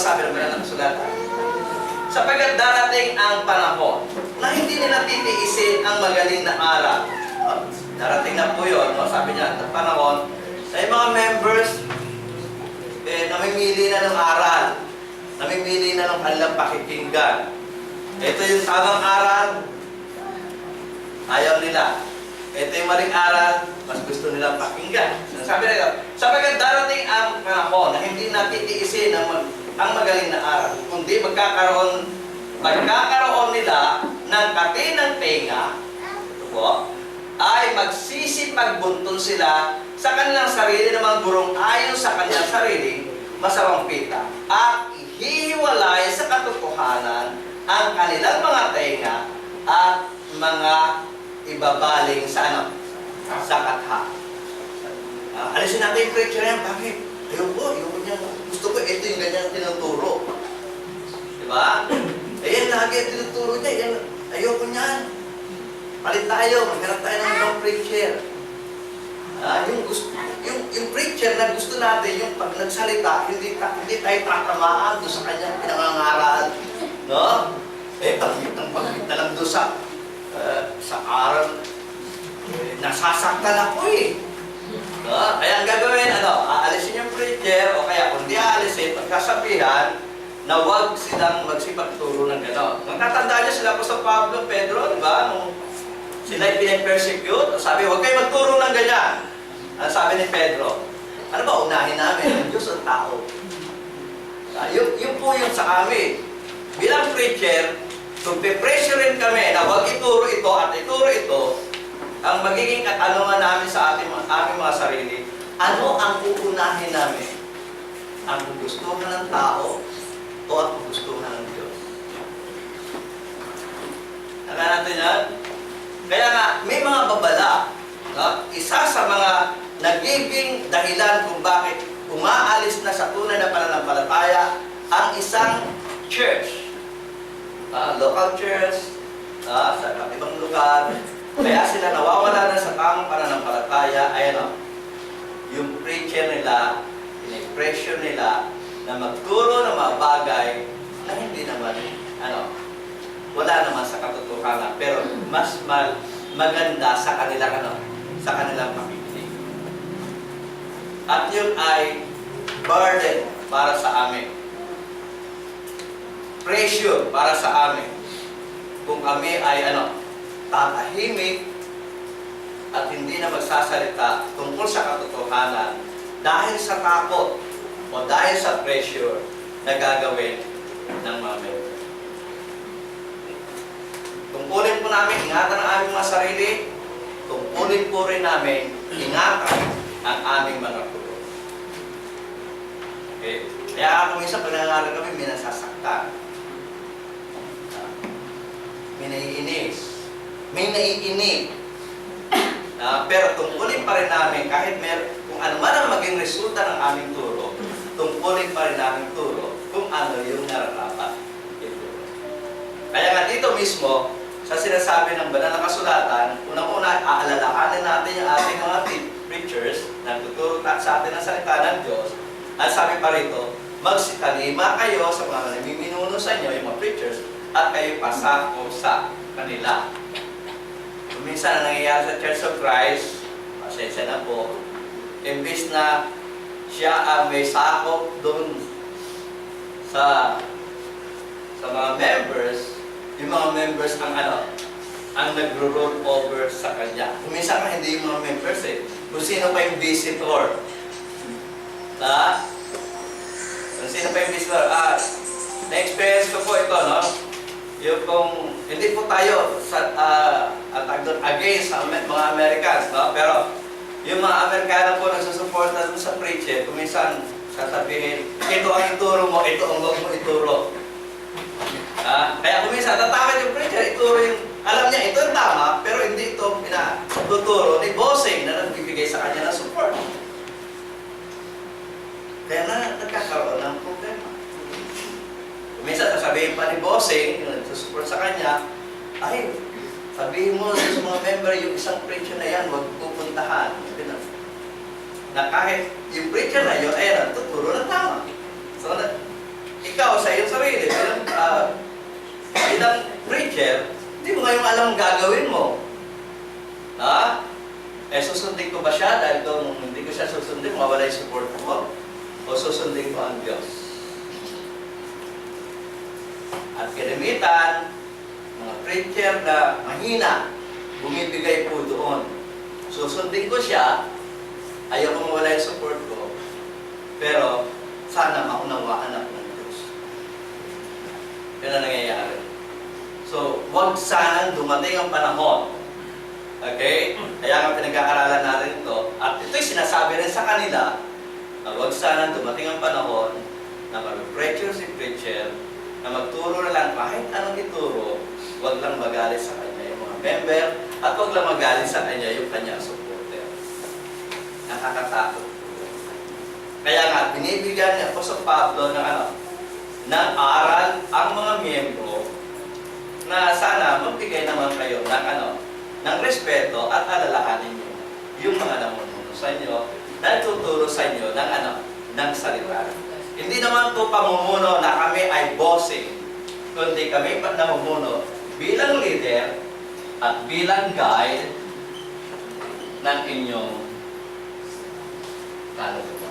sabi ng Banal na Kasulatan? Sapagkat darating ang panahon na hindi nila titiisin ang magaling na aral. Darating na po yun, sabi niya, ang panahon na yung mga members, namimili na ng aral, namimili na ng kanilang pakikinggan. Ito yung tamang aral, ayaw nila. Ito yung maling aral, mas gusto nilang pakinggan. Sabi nila, sapagkat darating ang panahon na hindi natitiisin ang magaling na aral, kundi magkakaroon nila ng katinang tenga, ito po, ay magsisipagbuntun sila sa kanilang sarili ng mga gurong ayon sa kanilang sariling masamang pita at ihiwalay sa katotohanan ang kanilang mga tenga at mga ibabaling sa sa katha. Alisin natin yung preacher yan. Bakit? Ayoko niya. Gusto ko, ito yung ganyan tinuturo. Diba? Ayan, lagi tinuturo niya. Ayan, ayoko niyan. Palit tayo. Maghanap tayo ng ibang preacher. Yung preacher na gusto natin, yung pag nagsalita, hindi tayo tatamaan doon sa kanyang pinangangaral. No? Pagkit na lang doon sa aral. Nasasaktan ako eh. No? Kaya ang gagawin, aalisin yung preacher, o kaya kung di aalisin, pagkasabihan, na huwag silang magsipagturo ng gano'n. Natatandaan niyo sila po sa Pablo, Pedro, di ba? Nung sila'y pinapersecute, sabi, huwag kayo magturo ng ganyan. Ang sabi ni Pedro, ano ba unahin namin? Ang Diyos ang tao. Yun po yung sa amin. Bilang preacher, kung pe-pressurein kami na huwag ituro ito at ituro ito, ang magiging katanungan namin sa aming mga sarili, ano ang uunahin namin? Ang gustuhan ng tao o ang gustuhan ng Diyos? Naka natin yan? Kaya nga, may mga babala. Isa sa mga nagiging dahilan kung bakit umaalis na sa tunay na pananampalataya ang isang church. Local church, sa ibang lugar. Kaya sila nawawala na sa tamang pananampalataya ay yung preacher nila, in-expression nila na magturo ng mga bagay na hindi naman, wala naman sa katotohanan, pero mas maganda sa kanilang pakikinig. At yun ay burden para sa amin. Pressure para sa amin. Kung kami ay tatahimik at hindi na magsasalita tungkol sa katotohanan dahil sa takot o dahil sa pressure na gagawin ng mga member. Tungkulin po namin, ingatan ang aming mga sarili, tungkulin po rin namin, ingatan ang aming mga pulo. Okay. Kaya ako minsan pag nangangaral kami, may nasasaktan. May naiinis. May naiinig. Pero tungkulin pa rin namin, kahit kung ano man ang maging resulta ng aming turo, tungkulin pa rin namin turo kung ano yung nararapat ituro. Kaya nga dito mismo, sa sinasabi ng Banal na Kasulatan, unang-una, aalalahanin natin yung ating mga preachers na tuturo sa atin ang salita ng Diyos. At sabi pa rito, magsitalima kayo sa mga namiminuno sa inyo, yung mga preachers, at kayo pasako sa kanila. Minsan na nangyayari sa Church of Christ, pasensya na po, imbis na siya ang may sakop doon sa mga members, yung mga members ang nagro-roll over sa kanya. Minsan nga hindi yung mga members kung sino pa yung visitor. Kung sino pa yung visitor. Na-experience ko po ito, yung kung hindi po tayo against mga Americans, pero yung mga Amerikano po nagsusuporta dun sa preacher, kung minsan sasabihin, ito ang ituro mo, ito ang huwag mo ituro. Kaya kung minsan tatakot yung preacher, ituro yung, alam niya ito yung tama, pero hindi ito pinatuturo ni bossing na nagbibigay sa kanya ng support. Kaya nagkakaroon ng problema. Minsan, sasabihin pa ni bossing, yung nagsusupport sa kanya, ay, sabihin mo sa mga member, yung isang preacher na yan, huwag pupuntahan. Na kahit yung preacher na yun, ay, tuturo ng tama. So, sa iyong sarili. Bilang preacher, hindi mo ngayong alam ang gagawin mo. Ha? Susundin ko ba siya dahil kung hindi ko siya susundin, mawala yung support ko? O susundin ko ang Diyos? At kinamitan, mga preacher na mahina, bumibigay po doon. Susundin ko siya, ayaw ko mawala yung support ko, pero sana maunawaan ako ng Diyos. Yan ang nangyayari. So, huwag sanang dumating ang panahon. Okay? Kaya nga pinag-aaralan natin ito. At ito'y sinasabi rin sa kanila na huwag sanang dumating ang panahon na mag-preacher si preacher, na magturo na lang kahit anong ituro, huwag lang magalit sa kanya yung mga member, at huwag lang magalit sa kanya yung kanyang supporter. Nakakatakot. Kaya nga, binibigyan ni Apostol Pablo ng aral ang mga miyembro na sana magbigay naman kayo ng respeto at alalahanin niyo yung mga namumuno sa inyo na tuturo sa inyo ng salita. Hindi naman po pamumuno na kami ay bossing, kundi kami namumuno bilang leader at bilang guide ng inyong kaluluwa.